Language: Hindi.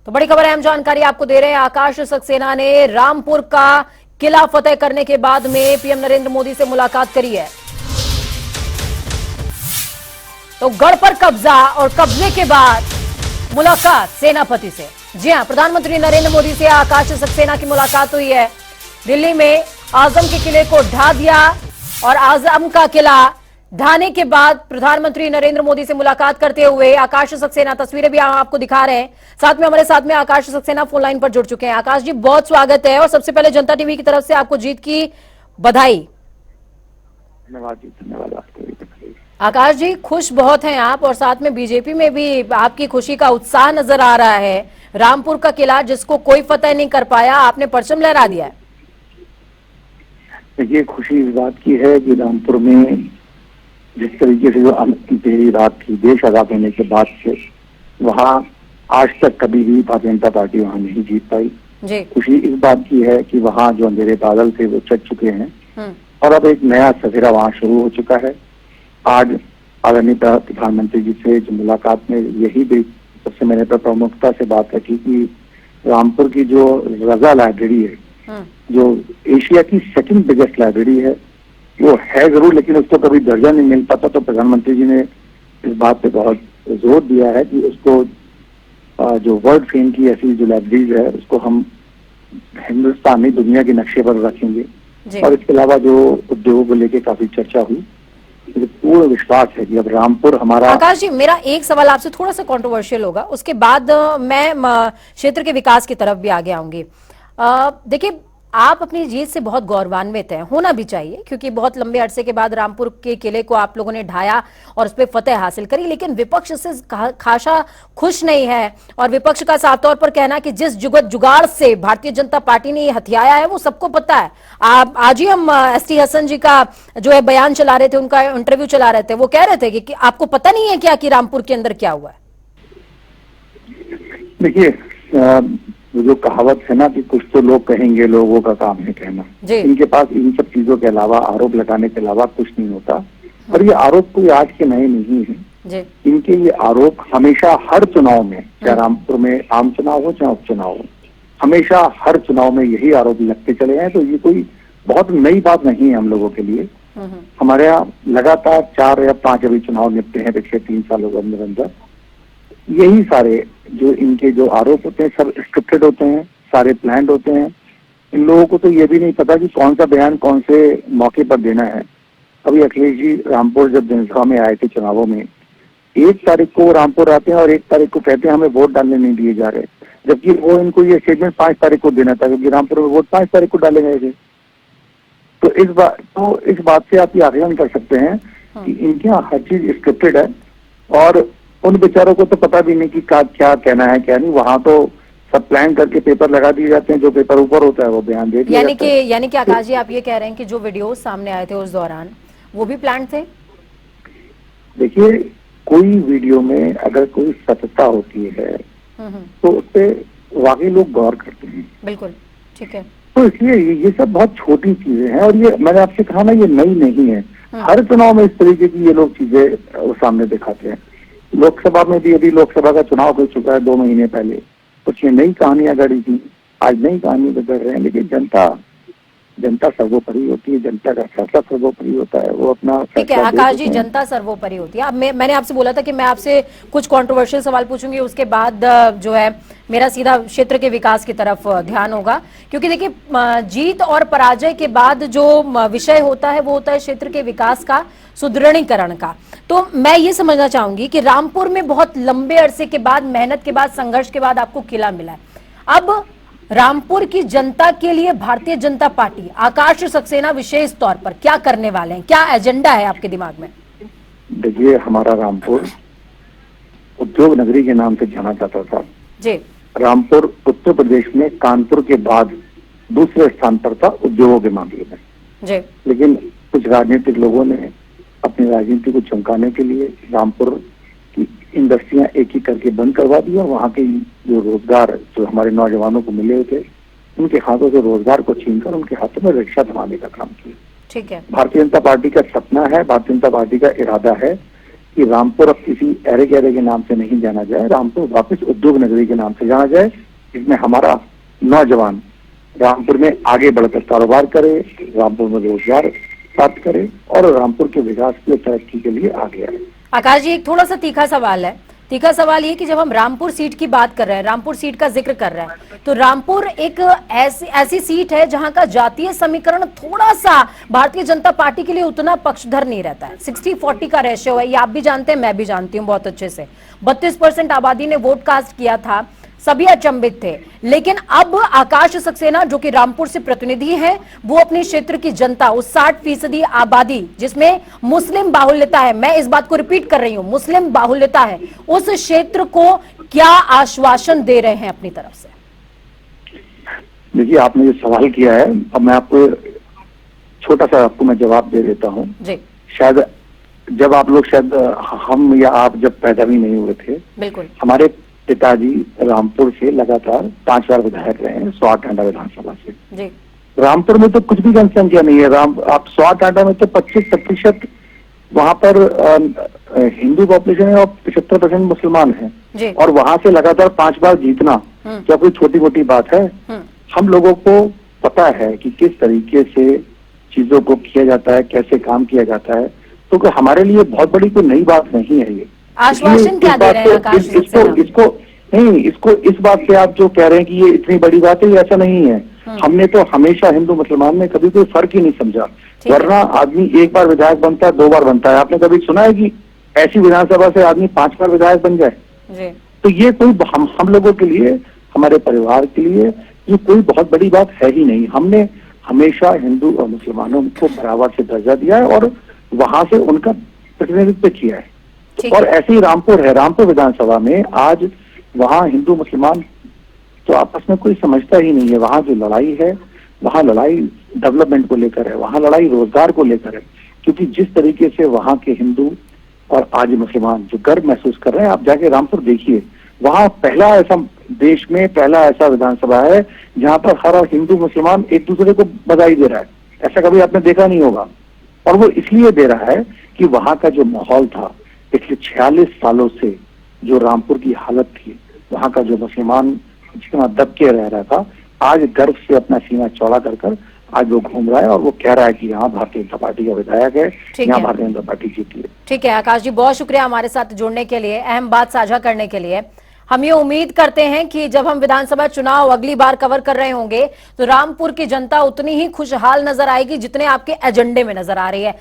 तो बड़ी खबर, अहम जानकारी आपको दे रहे हैं। आकाश सक्सेना ने रामपुर का किला फतेह करने के बाद में पीएम नरेंद्र मोदी से मुलाकात करी है। तो गढ़ पर कब्जा और कब्जे के बाद मुलाकात सेनापति से। जी हां, प्रधानमंत्री नरेंद्र मोदी से आकाश सक्सेना की मुलाकात हुई है। दिल्ली में आजम के किले को ढा दिया और आजम का किला ढाने के बाद प्रधानमंत्री नरेंद्र मोदी से मुलाकात करते हुए आकाश सक्सेना, तस्वीरें भी आपको दिखा रहे हैं। हमारे साथ में आकाश सक्सेना फोन लाइन पर जुड़ चुके हैं। आकाश जी, बहुत स्वागत है और सबसे पहले जनता टीवी की तरफ से आपको जीत की बधाई। धन्यवाद जी, धन्यवाद आपको। आकाश जी, खुश बहुत हैं आप और साथ में बीजेपी में भी आपकी खुशी का उत्साह नजर आ रहा है। रामपुर का किला जिसको कोई फतेह नहीं कर पाया, आपने परचम लहरा दिया है। देखिए, खुशी इस बात की है कि रामपुर में जिस तरीके से जो अंतिम रात थी देश आजाद होने के बाद से, वहाँ आज तक कभी भी भारतीय जनता पार्टी वहाँ नहीं जीत पाई। जी। खुशी इस बात की है कि वहाँ जो अंधेरे बादल थे वो चढ़ चुके हैं और अब एक नया सफेरा वहाँ शुरू हो चुका है। आज आदरणीय प्रधानमंत्री जी से जो मुलाकात में यही भी सबसे मैंने प्रमुखता से बात रखी कि रामपुर की जो रजा लाइब्रेरी है, जो एशिया की सेकंड बिगेस्ट लाइब्रेरी है, वो है जरूर, लेकिन उसको कभी दर्जा नहीं मिल पाता। तो प्रधानमंत्री जी ने इस बात पे बहुत जोर दिया है कि उसको जो वर्ल्ड फेम की ऐसी जो लाइब्रेरीज है उसको हम हिंदुस्तान में दुनिया के नक्शे पर रखेंगे। और इसके अलावा जो उद्योगों को लेकर काफी चर्चा हुई, मुझे पूर्ण विश्वास है कि अब रामपुर हमारा। आकाश जी, मेरा एक सवाल आपसे थोड़ा सा कंट्रोवर्शियल होगा, उसके बाद मैं क्षेत्र के विकास की तरफ भी आगे आऊंगी। देखिए, आप अपनी जीत से बहुत गौरवान्वित हैं, होना भी चाहिए, क्योंकि बहुत लंबे अरसे के बाद रामपुर के किले को आप लोगों ने ढाया और उस पर फतेह हासिल करी। लेकिन विपक्ष से खासा खुश नहीं है और विपक्ष का साफ तौर पर कहना कि जिस जुगाड़ से भारतीय जनता पार्टी ने हथियाया है वो सबको पता है। आज ही हम एसटी हसन जी का जो है बयान चला रहे थे, उनका इंटरव्यू चला रहे थे, वो कह रहे थे कि आपको पता नहीं है क्या कि रामपुर के अंदर क्या हुआ है। देखिए, जो कहावत है ना कि कुछ तो लोग कहेंगे, लोगों का काम है कहना। इनके पास इन सब चीजों के अलावा, आरोप लगाने के अलावा कुछ नहीं होता। और ये आरोप कोई आज के नए नहीं है। इनके ये आरोप हमेशा हर चुनाव में, चाहे रामपुर में आम चुनाव हो चाहे उपचुनाव हो, हमेशा हर चुनाव में यही आरोप लगते चले हैं। तो ये कोई बहुत नई बात नहीं है हम लोगों के लिए। हमारे यहाँ लगातार 4 या 5 अभी चुनाव निपटे हैं पिछले 3 सालों के अंदर। यही सारे जो इनके जो आरोप होते हैं सब स्क्रिप्टेड होते हैं, सारे प्लान्ड होते हैं। इन लोगों को तो ये भी नहीं पता कि कौन सा बयान कौन से मौके पर देना है। अभी अखिलेश जी रामपुर जब जनसभा में आए थे चुनावों में, 1 तारीख को रामपुर आते हैं और 1 तारीख को कहते हैं हमें वोट डालने नहीं दिए जा रहे, जबकि वो इनको ये स्टेटमेंट 5 तारीख को देना था, क्योंकि रामपुर में वोट 5 तारीख को डाले गए थे। तो इस बात से आप ये आकलन कर सकते हैं कि इनके यहाँ हर चीज स्क्रिप्टेड है और उन बेचारों को तो पता भी नहीं कि क्या कहना है क्या नहीं। वहां तो सब प्लान करके पेपर लगा दिए जाते हैं, जो पेपर ऊपर होता है वो बयान दे दिया जाता है। यानी कि आकाश जी, आप ये कह रहे हैं कि जो वीडियो सामने आए थे उस दौरान वो भी प्लान थे? देखिए, कोई वीडियो में अगर कोई सत्यता होती है तो उस पर वाकई लोग गौर करते हैं। बिल्कुल ठीक है। तो इसलिए ये सब बहुत छोटी चीजें हैं और ये मैंने आपसे कहा ना, ये नई नहीं है। हर चुनाव में इस तरीके की ये लोग चीजें सामने दिखाते हैं। लोकसभा में भी अभी लोकसभा का चुनाव हो चुका है 2 महीने पहले, कुछ ये नई कहानियां गढ़ी थी, आज नई कहानी गढ़ रहे हैं। लेकिन जनता सर्वोपरि होती है, जनता का फैसला सर्वोपरि होता है, वो अपना। ठीक है आकाश जी, जनता सर्वोपरि होती है। अब मैंने आपसे बोला था कि मैं आपसे कुछ कंट्रोवर्शियल सवाल पूछूंगी, उसके बाद जो है मेरा सीधा क्षेत्र के विकास की तरफ ध्यान होगा, क्योंकि देखिए जीत और पराजय के बाद जो विषय होता है वो होता है क्षेत्र के विकास का, सुदृढ़ीकरण का। तो मैं ये समझना चाहूंगी कि रामपुर में बहुत लंबे अरसे के बाद, मेहनत के बाद, संघर्ष के बाद आपको किला मिला है। अब रामपुर की जनता के लिए भारतीय जनता पार्टी, आकाश सक्सेना विशेष तौर पर क्या करने वाले हैं, क्या एजेंडा है आपके दिमाग में? देखिए, हमारा रामपुर उद्योग नगरी के नाम से जाना जाता था जी। रामपुर उत्तर प्रदेश में कानपुर के बाद दूसरे स्थान पर था उद्योगों के मामले में जी। लेकिन कुछ राजनीतिक लोगों ने अपनी राजनीति को चमकाने के लिए रामपुर की इंडस्ट्रियां एक ही करके बंद करवा दी और वहाँ के जो रोजगार जो हमारे नौजवानों को मिले थे, उनके हाथों से रोजगार को छीनकर उनके हाथों में रिक्शा थमाने का काम किया। ठीक है। भारतीय जनता पार्टी का सपना है, भारतीय जनता पार्टी का इरादा है कि रामपुर अब किसी ऐरे गहरे के नाम से नहीं जाना जाए, रामपुर वापस उद्योग नगरी के नाम से जाना जाए, जिसमें हमारा नौजवान रामपुर में आगे बढ़कर कारोबार करे, रामपुर में रोजगार प्राप्त करे और रामपुर के विकास के तरक्की के लिए आगे आए। आकाश जी, एक थोड़ा सा तीखा सवाल है। तीखा सवाल ये कि जब हम रामपुर सीट की बात कर रहे हैं, रामपुर सीट का जिक्र कर रहे हैं, तो रामपुर एक ऐसी सीट है जहां का जातीय समीकरण थोड़ा सा भारतीय जनता पार्टी के लिए उतना पक्षधर नहीं रहता है। 60-40 का रेशियो है, ये आप भी जानते हैं, मैं भी जानती हूँ बहुत अच्छे से। 32% आबादी ने वोट कास्ट किया था, सभी अचंभित थे। लेकिन अब आकाश सक्सेना जो कि रामपुर से प्रतिनिधि हैं, वो अपने क्षेत्र की जनता, उस 60% आबादी जिसमें मुस्लिम बाहुल्यता है, मैं इस बात को रिपीट कर रही हूं, मुस्लिम बाहुल्यता है, उस क्षेत्र को क्या आश्वासन दे रहे हैं अपनी तरफ से? देखिए, आपने जो सवाल किया है, अब मैं आपको छोटा सा आपको मैं जवाब दे देता हूँ। शायद जब आप लोग, शायद हम या आप जब पैदा भी नहीं हुए थे, बिल्कुल, हमारे पिताजी रामपुर से लगातार 5 बार विधायक रहे हैं, स्वाटांडा विधानसभा से जी। रामपुर में तो कुछ भी जनसंख्या नहीं है। आप स्वाटांडा में तो 25% वहां पर हिंदू पॉपुलेशन है और 75% मुसलमान है, और वहां से लगातार 5 बार जीतना क्या कोई छोटी मोटी बात है? हम लोगों को पता है कि किस तरीके से चीजों को किया जाता है, कैसे काम किया जाता है, तो हमारे लिए बहुत बड़ी कोई नई बात नहीं है। ये आश्वासन क्या दे रहे हैं आकाश? इसको इस बात से आप जो कह रहे हैं कि ये इतनी बड़ी बात है, ये ऐसा नहीं है। हमने तो हमेशा हिंदू मुसलमान में कभी कोई फर्क ही नहीं समझा। वरना आदमी एक बार विधायक बनता है, 2 बार बनता है। आपने कभी सुना है कि ऐसी विधानसभा से आदमी 5 बार विधायक बन जाए? तो ये कोई हम लोगों के लिए, हमारे परिवार के लिए ये कोई बहुत बड़ी बात है ही नहीं। हमने हमेशा हिंदू और मुसलमानों को बराबर से दर्जा दिया है और वहां से उनका प्रतिनिधित्व किया है। और ऐसे ही रामपुर है, रामपुर विधानसभा में आज वहाँ हिंदू मुसलमान तो आपस में कोई समझता ही नहीं है। वहाँ जो लड़ाई है, वहाँ लड़ाई डेवलपमेंट को लेकर है, वहाँ लड़ाई रोजगार को लेकर है। क्योंकि जिस तरीके से वहाँ के हिंदू और आज मुसलमान जो गर्व महसूस कर रहे हैं, आप जाके रामपुर देखिए, वहाँ पहला ऐसा, देश में पहला ऐसा विधानसभा है जहाँ पर हर हिंदू मुसलमान एक दूसरे को बधाई दे रहा है। ऐसा कभी आपने देखा नहीं होगा। और वो इसलिए दे रहा है कि वहाँ का जो माहौल था पिछले 46 सालों से, जो रामपुर की हालत थी, वहाँ का जो मुसलमान जितना दब के रह रहा था, आज गर्व से अपना सीना चौड़ा कर आज वो घूम रहा है और वो कह रहा है कि यहाँ भारतीय जनता पार्टी का विधायक है, यहाँ भारतीय जनता पार्टी जीती है। ठीक है आकाश जी, बहुत शुक्रिया हमारे साथ जुड़ने के लिए, अहम बात साझा करने के लिए। हम ये उम्मीद करते हैं कि जब हम विधानसभा चुनाव अगली बार कवर कर रहे होंगे तो रामपुर की जनता उतनी ही खुशहाल नजर आएगी जितने आपके एजेंडे में नजर आ रही है।